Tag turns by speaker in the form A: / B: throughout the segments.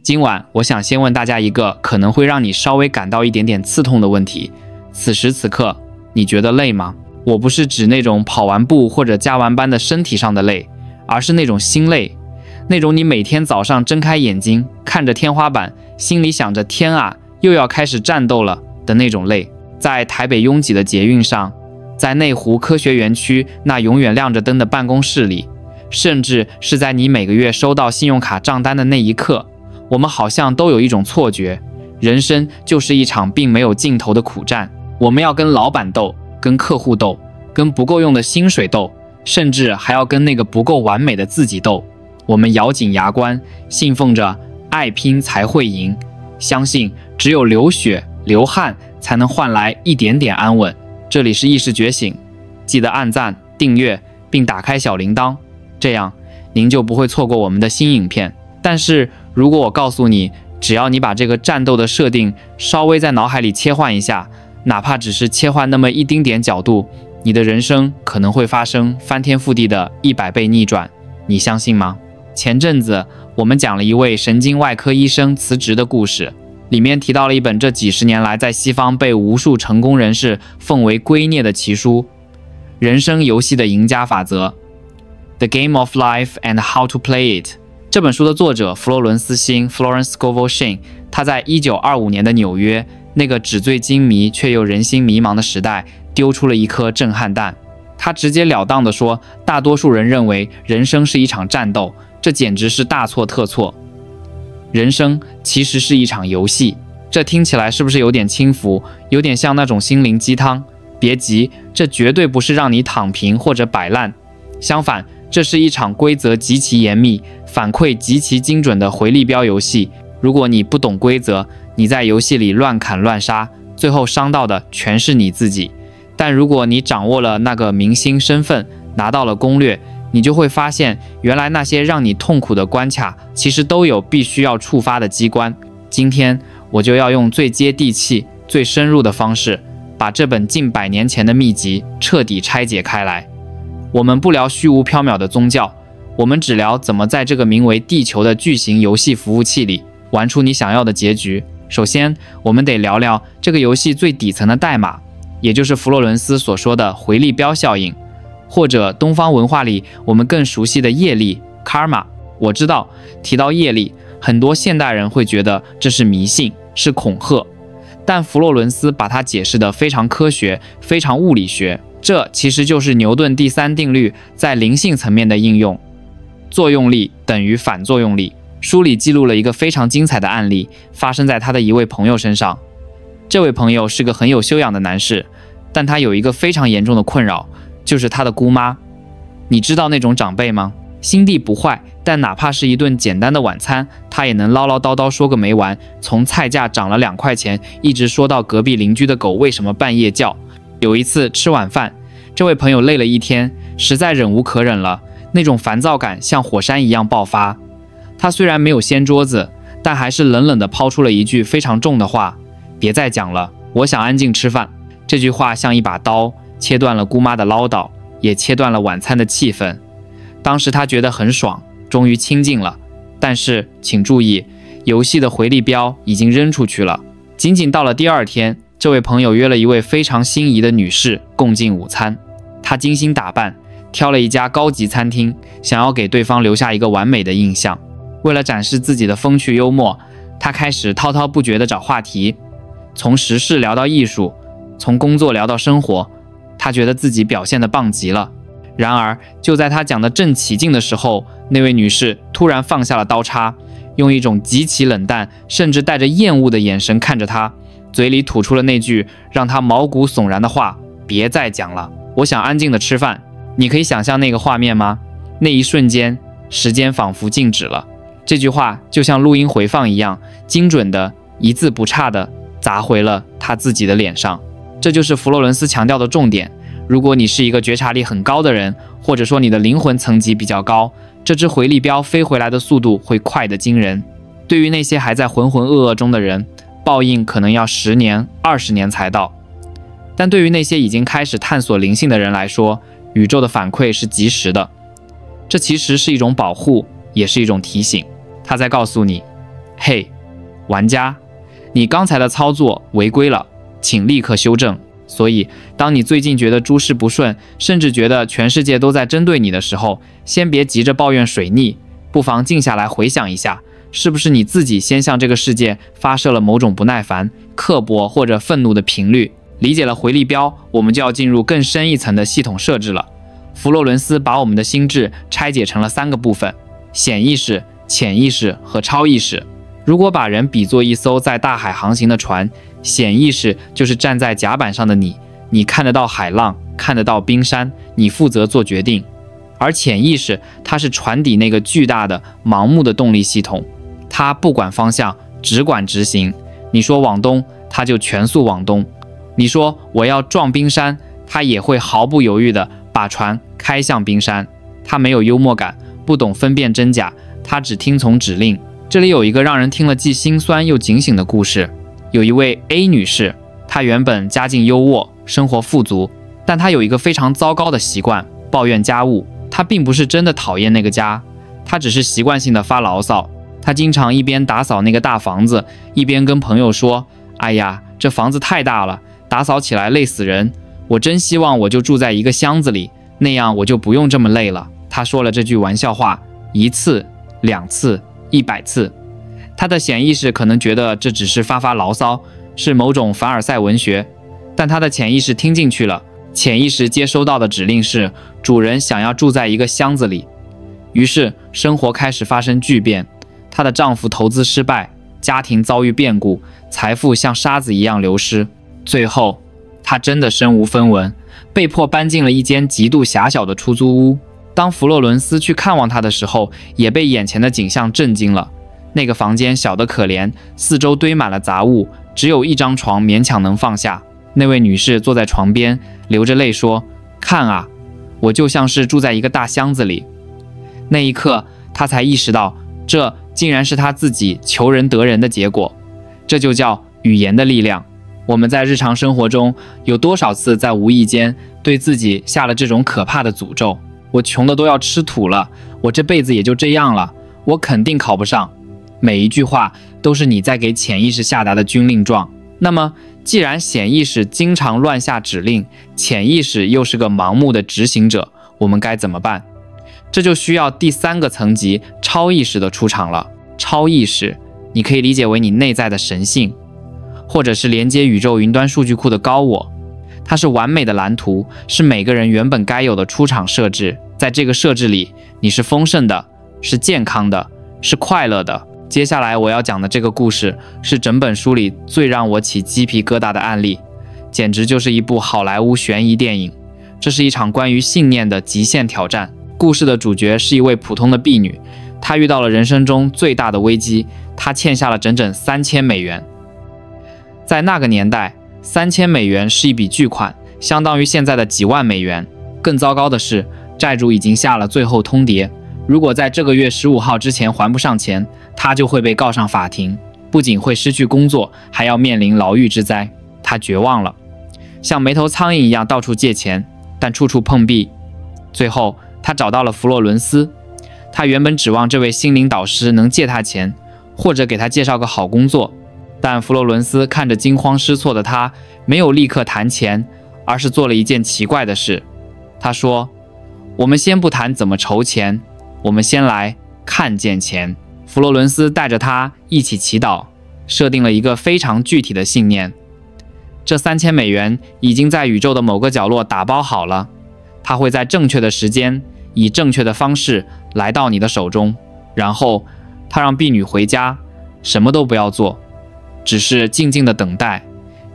A: 今晚我想先問大家一個可能會讓你稍微感到一點點刺痛的問題：此時此刻，你覺得累嗎？我不是指那種跑完步或者加完班的身體上的累，而是那種心累，那種你每天早上睜開眼睛看着天花板，心裡想着天啊，又要開始戰鬥了的那種累。在台北擁擠的捷運上，在內湖科學園區那永遠亮着燈的辦公室裡，甚至是在你每個月收到信用卡賬單的那一刻，我們好像都有一種錯覺，人生就是一場並沒有盡頭的苦戰。我們要跟老闆鬥，跟客戶鬥，跟不夠用的薪水鬥，甚至還要跟那个不夠完美的自己鬥。我們咬緊牙關，信奉着愛拼才會贏，相信只有流血流汗才能換來一點點安穩。這裡是意識覺醒，記得按讚、訂閱並打開小鈴鐺，這樣您就不會錯過我們的新影片。但是如果我告訴你，只要你把這個戰鬥的設定稍微在腦海裡切換一下，哪怕只是切換那麼一丁點角度，你的人生可能會發生翻天覆地的100倍逆轉，你相信嗎？前陣子我們講了一位神經外科醫生辭職的故事，裡面提到了一本這幾十年來在西方被無數成功人士奉為圭臬的奇書《人生遊戲的贏家法則》The Game of Life and How to Play It。 這本書的作者佛羅倫斯星 Florence Scovel Shinn， 他在1925年的紐約那個紙醉金迷卻又人心迷茫的時代丟出了一顆震撼彈。他直截了當地說，大多數人認為人生是一場戰鬥，這簡直是大錯特錯。人生其實是一場遊戲。這聽起來是不是有點輕浮，有點像那種心靈雞湯？別急，這絕對不是讓你躺平或者擺爛，相反，這是一場規則極其嚴密、反饋極其精準的回力鏢遊戲。如果你不懂規則，你在遊戲裡亂砍亂殺，最後傷到的全是你自己。但如果你掌握了那個明星身份，拿到了攻略，你就會發現，原來那些讓你痛苦的關卡，其實都有必須要觸發的機關。今天我就要用最接地氣、最深入的方式，把這本近100年前的秘籍徹底拆解開來。我們不聊虛無縹緲的宗教，我們只聊怎麼在這個名為地球的巨型遊戲服務器裡玩出你想要的結局。首先，我們得聊聊這個遊戲最底層的代碼，也就是佛羅倫斯所說的回力鏢效應，或者東方文化裡我們更熟悉的業力 karma。 我知道提到業力，很多現代人會覺得這是迷信，是恐嚇，但佛羅倫斯把它解釋得非常科學，非常物理學。這其實就是牛頓第3定律在靈性層面的應用，作用力等於反作用力。書裡記錄了一個非常精彩的案例，發生在他的一位朋友身上。這位朋友是個很有修養的男士，但他有一個非常嚴重的困擾，就是他的姑媽。你知道那種長輩嗎？心地不壞，但哪怕是一頓簡單的晚餐，他也能嘮嘮叨叨說個沒完，從菜價漲了2塊錢，一直說到隔壁鄰居的狗為什麼半夜叫。有一次吃晚飯，這位朋友累了一天，實在忍無可忍了，那種煩躁感像火山一樣爆發。他雖然沒有掀桌子，但還是冷冷地拋出了一句非常重的話：別再講了，我想安靜吃飯。這句話像一把刀，切斷了姑媽的嘮叨，也切斷了晚餐的氣氛。當時他覺得很爽，終於清靜了。但是請注意，遊戲的回力鏢已經扔出去了。僅僅到了第2天，這位朋友約了一位非常心儀的女士共進午餐。他精心打扮，挑了一家高級餐廳，想要給對方留下一個完美的印象。為了展示自己的風趣幽默，他開始滔滔不絕地找話題，從時事聊到藝術，從工作聊到生活。他覺得自己表現得棒極了。然而，就在他講得正起勁的時候，那位女士突然放下了刀叉，用一種極其冷淡，甚至帶着厭惡的眼神看着他，嘴裡吐出了那句讓他毛骨悚然的話：別再講了，我想安靜地吃飯。你可以想象那個畫面嗎？那一瞬間，時間仿佛靜止了。這句話就像錄音回放一樣，精準的一字不差的砸回了他自己的臉上。這就是佛羅倫斯強調的重點。如果你是一個覺察力很高的人，或者說你的靈魂層級比較高，這隻回力鏢飛回來的速度會快得驚人。對於那些還在渾渾噩噩中的人，報應可能要10年、20年才到。但對於那些已經開始探索靈性的人來說，宇宙的反饋是及時的。這其實是一種保護，也是一種提醒。他在告訴你，嘿，玩家，你剛才的操作違規了，請立刻修正。所以，當你最近覺得諸事不順，甚至覺得全世界都在針對你的時候，先別急着抱怨水逆，不妨靜下來回想一下，是不是你自己先向這個世界發射了某種不耐煩、刻薄或者憤怒的頻率？理解了回力鏢，我們就要進入更深一層的系統設置了。佛羅倫斯把我們的心智拆解成了3個部分：顯意識、潛意識和超意識。如果把人比作一艘在大海航行的船，顯意識就是站在甲板上的你，你看得到海浪，看得到冰山，你負責做決定。而潛意識，它是船底那個巨大的盲目的動力系統，它不管方向，只管執行。你說往東，它就全速往東；你說我要撞冰山，它也會毫不猶豫地把船開向冰山。它沒有幽默感，不懂分辨真假，它只聽從指令。這裡有一個讓人聽了既心酸又警醒的故事。有一位 A 女士，她原本家境優渥，生活富足，但她有一個非常糟糕的習慣，抱怨家務。她並不是真的討厭那個家，她只是習慣性的發牢騷。她經常一邊打掃那個大房子，一邊跟朋友說：“哎呀，這房子太大了，打掃起來累死人。我真希望我就住在一個箱子裡，那樣我就不用這麼累了。”她說了這句玩笑話1次、2次、100次。他的顯意識可能覺得這只是發發牢騷，是某種凡爾賽文學，但他的潛意識聽進去了。潛意識接收到的指令是主人想要住在一個箱子裡。於是生活開始發生巨變，她的丈夫投資失敗，家庭遭遇變故，財富像沙子一樣流失。最後她真的身無分文，被迫搬進了一間極度狹小的出租屋。當佛羅倫斯去看望她的時候，也被眼前的景象震驚了。那個房間小得可憐，四周堆滿了雜物，只有一張床勉強能放下。那位女士坐在床邊，流着淚說：“看啊，我就像是住在一個大箱子裡。”那一刻，她才意識到，這竟然是她自己求人得人的結果。這就叫語言的力量。我們在日常生活中有多少次在無意間對自己下了這種可怕的詛咒？我窮得都要吃土了，我這輩子也就這樣了，我肯定考不上。每一句話都是你在給潛意識下達的軍令狀。那麼，既然顯意識經常亂下指令，潛意識又是個盲目的執行者，我們該怎麼辦？這就需要第3個層級超意識的出場了。超意識，你可以理解為你內在的神性，或者是連接宇宙雲端數據庫的高我。它是完美的藍圖，是每個人原本該有的出場設置。在這個設置裡，你是豐盛的，是健康的，是快樂的。接下來我要講的這個故事是整本書裡最讓我起雞皮疙瘩的案例，簡直就是一部好萊塢懸疑電影。這是一場關於信念的極限挑戰。故事的主角是一位普通的婢女，她遇到了人生中最大的危機，她欠下了整整3000美元。在那個年代，3000美元是一筆巨款，相當於現在的幾萬美元。更糟糕的是，債主已經下了最後通牒，如果在這個月15號之前還不上錢，他就會被告上法庭，不僅會失去工作，還要面臨牢獄之災。他絕望了，像沒頭蒼蠅一樣到處借錢，但處處碰壁。最後，他找到了佛羅倫斯。他原本指望這位心靈導師能借他錢，或者給他介紹個好工作。但佛羅倫斯看着驚慌失措的他，沒有立刻談錢，而是做了一件奇怪的事。他說：“我們先不談怎麼籌錢，我們先來看見錢。”佛羅倫斯帶着他一起祈禱，設定了一個非常具體的信念：這3000美元已經在宇宙的某個角落打包好了，它會在正確的時間，以正確的方式來到你的手中。然後他讓婢女回家，什麼都不要做，只是靜靜的等待，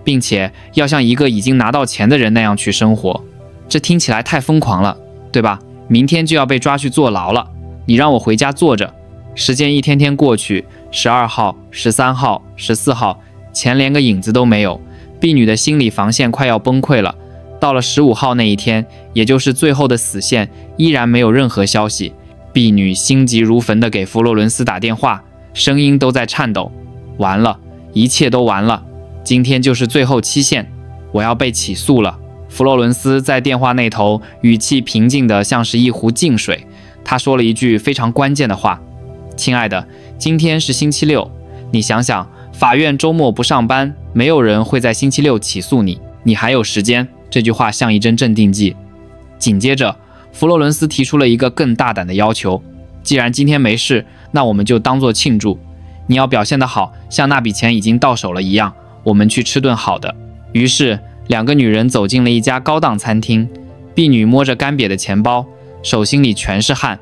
A: 並且要像一個已經拿到錢的人那樣去生活。這聽起來太瘋狂了，對吧？明天就要被抓去坐牢了，你讓我回家坐着。時間一天天過去，12號、13號、14號，錢連個影子都沒有。婢女的心理防線快要崩潰了。到了15號那一天，也就是最後的死線，依然沒有任何消息。婢女心急如焚地給佛羅倫斯打電話，聲音都在顫抖。完了，一切都完了，今天就是最後期限，我要被起訴了。佛羅倫斯在電話那頭，語氣平靜得像是一壺淨水。他說了一句非常關鍵的話：“親愛的，今天是星期六，你想想，法院周末不上班，沒有人會在星期六起訴你，你還有時間。這句話像一針鎮定劑。緊接着，佛羅倫斯提出了一個更大膽的要求，既然今天沒事，那我們就當作慶祝。你要表現得好，像那筆錢已經到手了一樣，我們去吃頓好的。於是，兩個女人走進了一家高檔餐廳，婢女摸着乾瘪的錢包，手心裡全是汗。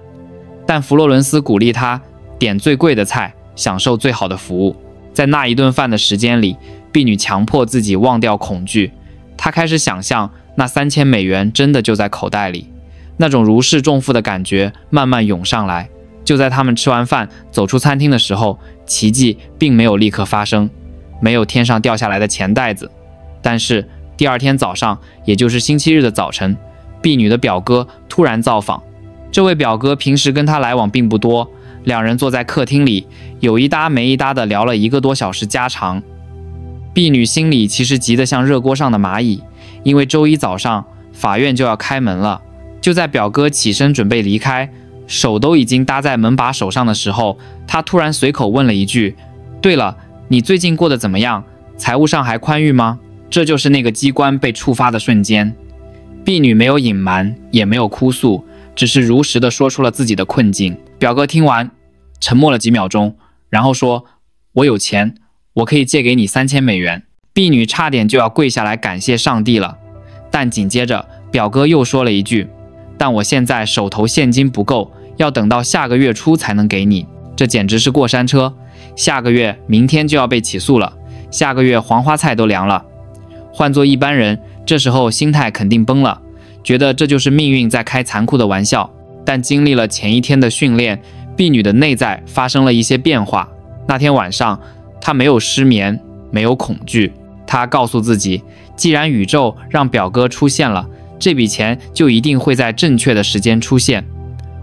A: 但佛羅倫斯鼓勵她點最貴的菜，享受最好的服務。在那一頓飯的時間裡，婢女強迫自己忘掉恐懼，她開始想象那3000美元真的就在口袋裡，那種如釋重負的感覺慢慢湧上來。就在他們吃完飯走出餐廳的時候，奇蹟並沒有立刻發生，沒有天上掉下來的錢袋子。但是第二天早上，也就是星期日的早晨，婢女的表哥突然造訪。這位表哥平時跟他來往並不多，兩人坐在客廳裡，有一搭沒一搭地聊了1個多小時家常。婢女心裡其實急得像熱鍋上的螞蟻，因為周一早上法院就要開門了。就在表哥起身準備離開，手都已經搭在門把手上的時候，他突然隨口問了一句：對了，你最近過得怎麼樣？財務上還寬裕嗎？這就是那個機關被觸發的瞬間。婢女沒有隱瞞，也沒有哭訴，只是如實地說出了自己的困境。表哥聽完，沉默了幾秒鐘，然後說：我有錢，我可以借給你3000美元。婢女差點就要跪下來感謝上帝了，但緊接着表哥又說了一句：但我現在手頭現金不夠，要等到下個月初才能給你。這簡直是過山車，下個月明天就要被起訴了，下個月黃花菜都涼了。換做一般人，這時候心態肯定崩了，覺得這就是命運在開殘酷的玩笑。但經歷了前一天的訓練，婢女的內在發生了一些變化。那天晚上，她沒有失眠，沒有恐懼。她告訴自己，既然宇宙讓表哥出現了，這筆錢就一定會在正確的時間出現。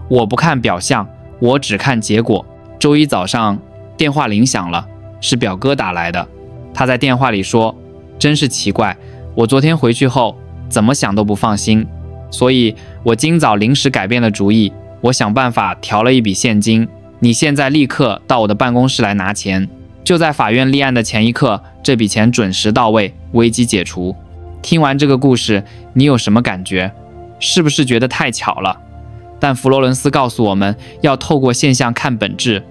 A: 我不看表象，我只看結果。周一早上，電話鈴響了，是表哥打來的。他在電話裡說：真是奇怪，我昨天回去後怎麼想都不放心，所以我今早臨時改變了主意，我想辦法調了一筆現金，你現在立刻到我的辦公室來拿錢。就在法院立案的前一刻，這筆錢準時到位，危機解除。聽完這個故事，你有什麼感覺？是不是覺得太巧了？但佛羅倫斯告訴我們，要透過現象看本質。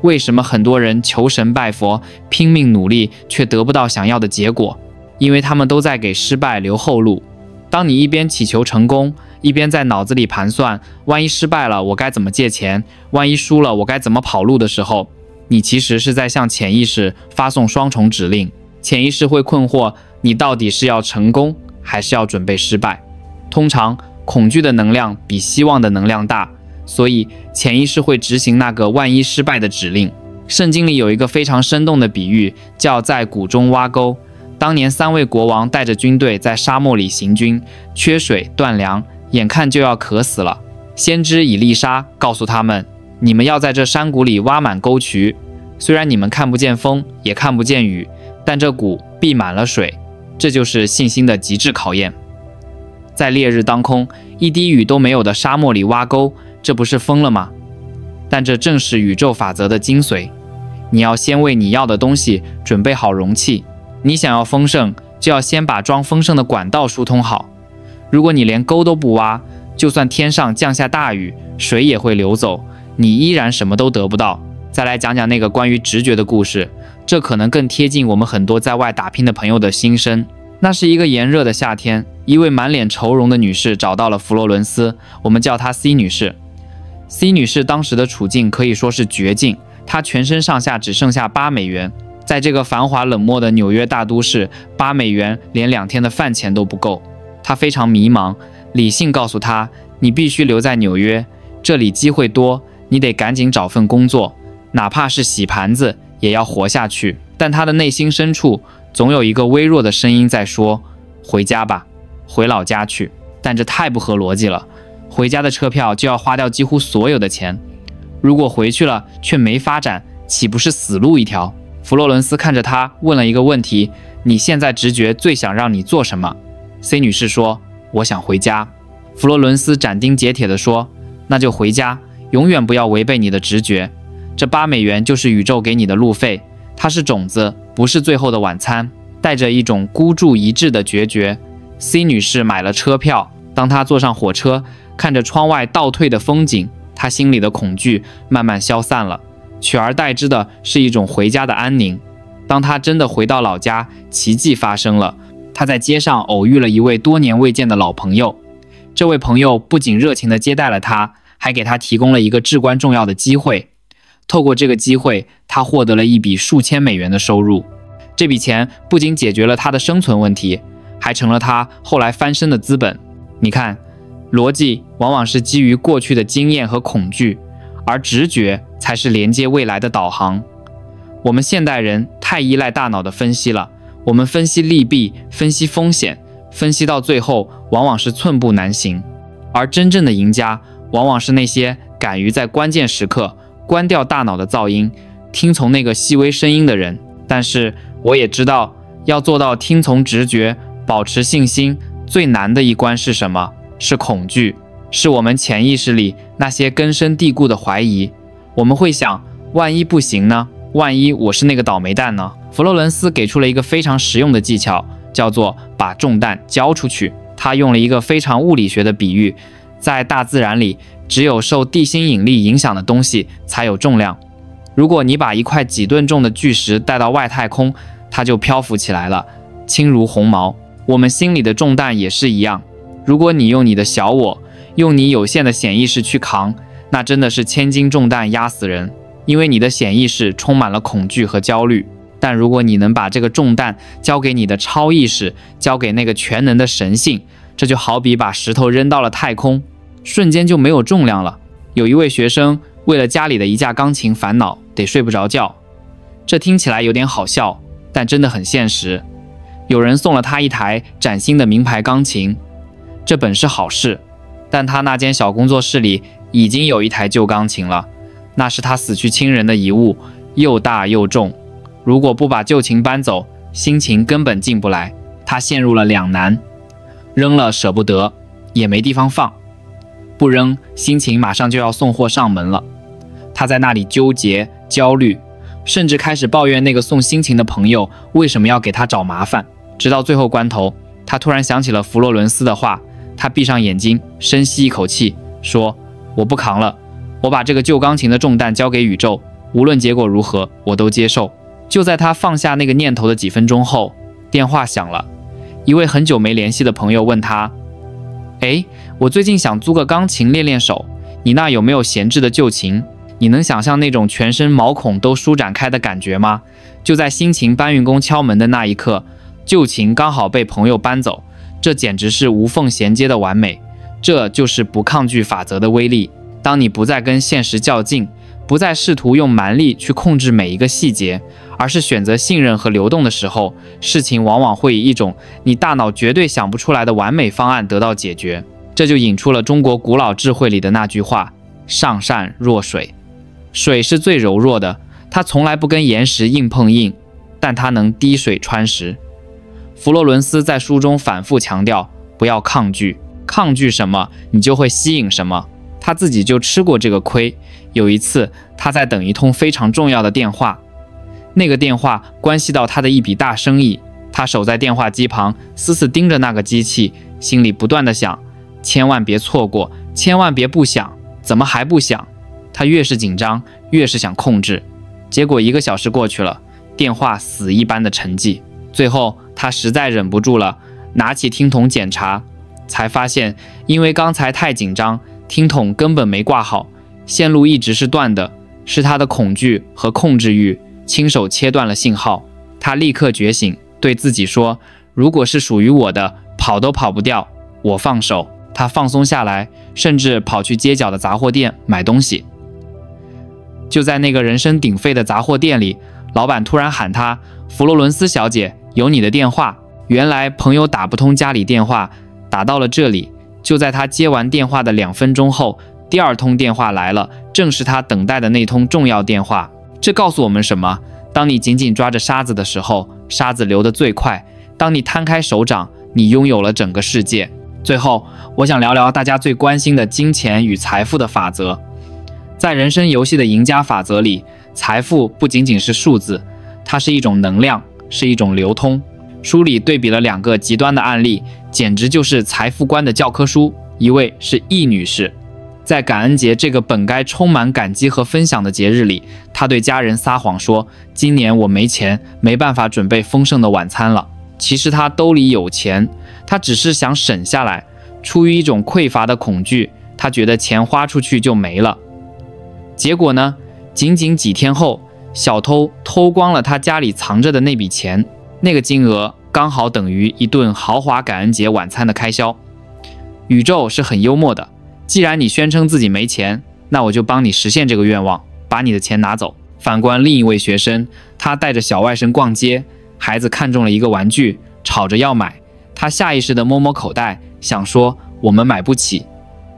A: 為什麼很多人求神拜佛，拼命努力，卻得不到想要的結果？因為他們都在給失敗留後路。當你一邊祈求成功，一邊在腦子裡盤算，萬一失敗了，我該怎麼借錢？萬一輸了，我該怎麼跑路的時候，你其實是在向潛意識發送雙重指令。潛意識會困惑，你到底是要成功，還是要準備失敗？通常，恐懼的能量比希望的能量大，所以潛意識會執行那個萬一失敗的指令。聖經裡有一個非常生動的比喻，叫在谷中挖溝。當年3位國王帶着軍隊在沙漠裡行軍，缺水斷糧，眼看就要渴死了。先知以利沙告訴他們，你們要在這山谷裡挖滿溝渠，雖然你們看不見風，也看不見雨，但這谷必滿了水。這就是信心的極致考驗。在烈日當空，一滴雨都沒有的沙漠裡挖溝，這不是瘋了嗎？但這正是宇宙法則的精髓。你要先為你要的東西準備好容器。你想要豐盛，就要先把裝豐盛的管道疏通好。如果你連溝都不挖，就算天上降下大雨，水也會流走，你依然什麼都得不到。再來講講那個關於直覺的故事，這可能更貼近我們很多在外打拼的朋友的心聲。那是一個炎熱的夏天，一位滿臉愁容的女士找到了佛羅倫斯，我們叫她 C 女士。C 女士當时的處境可以說是絕境，她全身上下只剩下8美元。在這個繁華冷漠的紐約大都市，8美元連2天的飯錢都不夠。她非常迷茫，理性告訴她，你必須留在紐約，這裡機會多，你得趕緊找份工作，哪怕是洗盤子也要活下去。但她的內心深處總有一個微弱的聲音在說，回家吧，回老家去。但這太不合邏輯了，回家的車票就要花掉幾乎所有的錢，如果回去了卻沒發展，豈不是死路一條？佛羅倫斯看着他，問了一個問題：你現在直覺最想讓你做什麼？ C 女士說：我想回家。佛羅倫斯斬釘截鐵地說：那就回家，永遠不要違背你的直覺。這8美元就是宇宙給你的路費，它是種子，不是最後的晚餐。帶着一種孤注一擲的決絕 ，C 女士買了車票。當她坐上火車，看着窗外倒退的風景，她心裡的恐懼慢慢消散了，取而代之的是一種回家的安寧。當她真的回到老家，奇蹟發生了。她在街上偶遇了一位多年未見的老朋友。這位朋友不僅熱情地接待了她，還給她提供了一個至關重要的機會。透過這個機會，她獲得了一筆數千美元的收入。這筆錢不僅解決了他的生存問題，還成了他後來翻身的資本。你看，邏輯往往是基於過去的經驗和恐懼，而直覺才是連接未來的導航。我們現代人太依賴大腦的分析了，我們分析利弊，分析風險，分析到最後往往是寸步難行。而真正的贏家，往往是那些敢於在關鍵時刻關掉大腦的噪音，聽從那個細微聲音的人。但是我也知道，要做到聽從直覺，保持信心，最難的一關是什麼？是恐懼，是我們潛意識裡那些根深蒂固的懷疑。我們會想，萬一不行呢？萬一我是那個倒霉蛋呢？佛羅倫斯給出了一個非常實用的技巧，叫做把重擔交出去。他用了一個非常物理學的比喻，在大自然裡，只有受地心引力影響的東西才有重量。如果你把一塊幾噸重的巨石帶到外太空，它就漂浮起来了，輕如鴻毛。我們心裡的重擔也是一樣，如果你用你的小我，用你有限的潛意識去扛，那真的是千斤重擔壓死人，因為你的潛意識充滿了恐懼和焦慮。但如果你能把這個重擔交給你的超意識，交給那個全能的神性，這就好比把石頭扔到了太空，瞬間就沒有重量了。有一位學生為了家裡的一架鋼琴煩惱，得睡不着覺。這聽起來有點好笑，但真的很現實。有人送了他一台崭新的名牌鋼琴，這本是好事，但他那間小工作室裡已經有一台舊鋼琴了，那是他死去親人的遺物，又大又重。如果不把舊琴搬走，新琴根本進不來。他陷入了兩難，扔了捨不得，也沒地方放。不扔，新琴馬上就要送貨上門了。他在那裡糾結、焦慮，甚至開始抱怨那個送新琴的朋友為什麼要給他找麻煩。直到最後關頭，他突然想起了佛羅倫斯的話，他閉上眼睛，深吸一口氣，說：“我不扛了，我把這個舊鋼琴的重擔交給宇宙，無論結果如何，我都接受。”就在他放下那個念頭的幾分鐘後，電話響了。一位很久沒聯繫的朋友問他：“哎，我最近想租個鋼琴練練手，你那有沒有閒置的舊琴？你能想象那種全身毛孔都舒展開的感覺嗎？”就在新琴搬運工敲門的那一刻，舊琴剛好被朋友搬走，這簡直是無縫銜接的完美。這就是不抗拒法則的威力。當你不再跟現實較勁，不再試圖用蠻力去控制每一個細節，而是選擇信任和流動的時候，事情往往會以一種你大腦絕對想不出來的完美方案得到解決。這就引出了中國古老智慧裡的那句話：上善若水。水是最柔弱的，它從來不跟岩石硬碰硬，但它能滴水穿石。佛羅倫斯在書中反覆強調，不要抗拒，抗拒什麼，你就會吸引什麼。他自己就吃過這個虧。有一次，他在等一通非常重要的電話，那個電話關係到他的一筆大生意。他守在電話機旁，死死盯着那個機器，心裡不斷地想：千萬別錯過，千萬別不響，怎麼還不響？他越是緊張，越是想控制。結果1個小時過去了，電話死一般的沉寂。最後，他實在忍不住了，拿起聽筒檢查，才發現因為剛才太緊張，聽筒根本沒掛好，線路一直是斷的，是他的恐懼和控制慾親手切斷了信號。他立刻覺醒，對自己說：如果是屬於我的，跑都跑不掉，我放手。他放鬆下來，甚至跑去街角的雜貨店買東西。就在那個人声鼎沸的雜貨店裡，老闆突然喊他：佛羅倫斯小姐，有你的電話。原來朋友打不通家裡電話，打到了這裡。就在他接完電話的2分鐘後，第2通電話來了，正是他等待的那通重要電話。這告訴我們什麼？當你緊緊抓着沙子的時候，沙子流得最快；當你攤開手掌，你擁有了整個世界。最後，我想聊聊大家最關心的金錢與財富的法則。在人生遊戲的贏家法則裡，財富不僅僅是數字，它是一種能量，是一種流通。書裡對比了2個極端的案例，簡直就是財富觀的教科書。一位是易女士，在感恩節這個本該充滿感激和分享的節日裡，她對家人撒謊說，今年我沒錢，沒辦法準備豐盛的晚餐了。其實她兜裡有錢，她只是想省下來，出於一種匱乏的恐懼，她覺得錢花出去就沒了。結果呢，僅僅幾天後，小偷偷光了她家裡藏着的那筆錢，那個金額剛好等於一頓豪華感恩節晚餐的開銷。宇宙是很幽默的，既然你宣稱自己沒錢，那我就幫你實現這個願望，把你的錢拿走。反觀另一位學生，他帶着小外甥逛街，孩子看中了一個玩具，吵着要買，他下意識地摸摸口袋，想說我們買不起，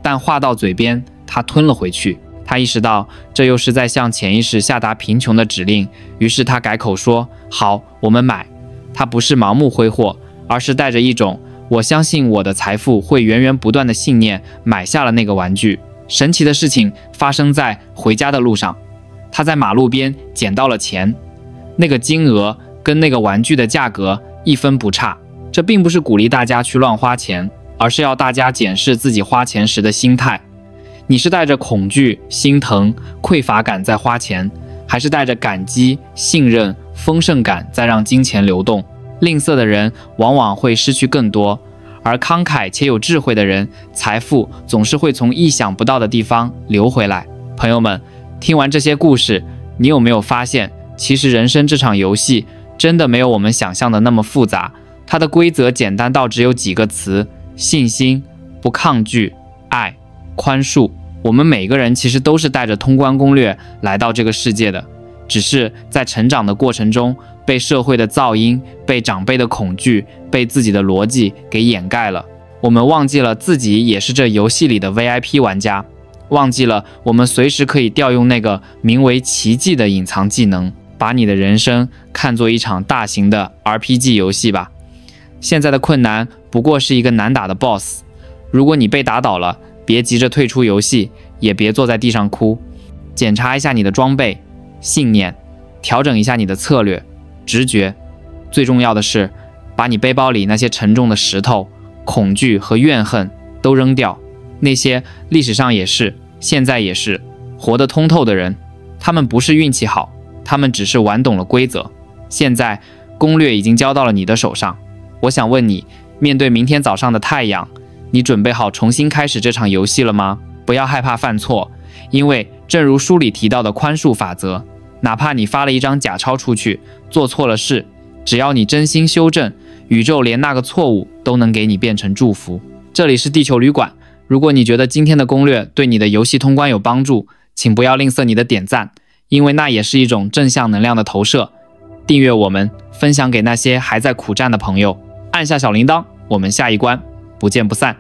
A: 但話到嘴邊，他吞了回去。他意識到這又是在向潛意識下達貧窮的指令，於是他改口說好，我們買。他不是盲目揮霍，而是帶着一種我相信我的財富會源源不斷的信念，買下了那個玩具。神奇的事情發生在回家的路上，他在馬路邊撿到了錢，那個金額跟那個玩具的價格一分不差。這並不是鼓勵大家去亂花錢，而是要大家檢視自己花錢時的心態。你是帶着恐懼、心疼、匱乏感在花錢，還是帶着感激、信任、豐盛感在讓金錢流動？吝嗇的人往往會失去更多，而慷慨且有智慧的人，財富總是會從意想不到的地方流回來。朋友們，聽完這些故事，你有沒有發現，其實人生這場遊戲真的沒有我們想象的那麼複雜？它的規則簡單到只有幾個詞：信心、不抗拒、愛、寬恕。我們每個人其實都是帶着通關攻略來到這個世界的，只是在成長的過程中，被社會的噪音、被長輩的恐懼、被自己的邏輯給掩蓋了。我們忘記了自己也是這遊戲裡的 VIP 玩家，忘記了我們隨時可以調用那個名為奇蹟的隱藏技能。把你的人生看作一場大型的 RPG 遊戲吧。現在的困難不過是一個難打的 BOSS。如果你被打倒了，別急着退出遊戲，也別坐在地上哭，檢查一下你的裝備、信念，調整一下你的策略、直覺。最重要的是，把你背包裡那些沉重的石頭、恐懼和怨恨都扔掉。那些歷史上也是，現在也是，活得通透的人，他們不是運氣好，他們只是玩懂了規則。現在攻略已經交到了你的手上，我想問你，面對明天早上的太陽，你準備好重新開始這場遊戲了嗎？不要害怕犯錯，因為正如書裡提到的寬恕法則，哪怕你發了一張假鈔出去，做錯了事，只要你真心修正，宇宙連那個錯誤都能給你變成祝福。這裡是地球旅館，如果你覺得今天的攻略對你的遊戲通關有幫助，請不要吝嗇你的點讚，因為那也是一種正向能量的投射。訂閱我們，分享給那些還在苦戰的朋友，按下小鈴鐺，我們下一關不見不散。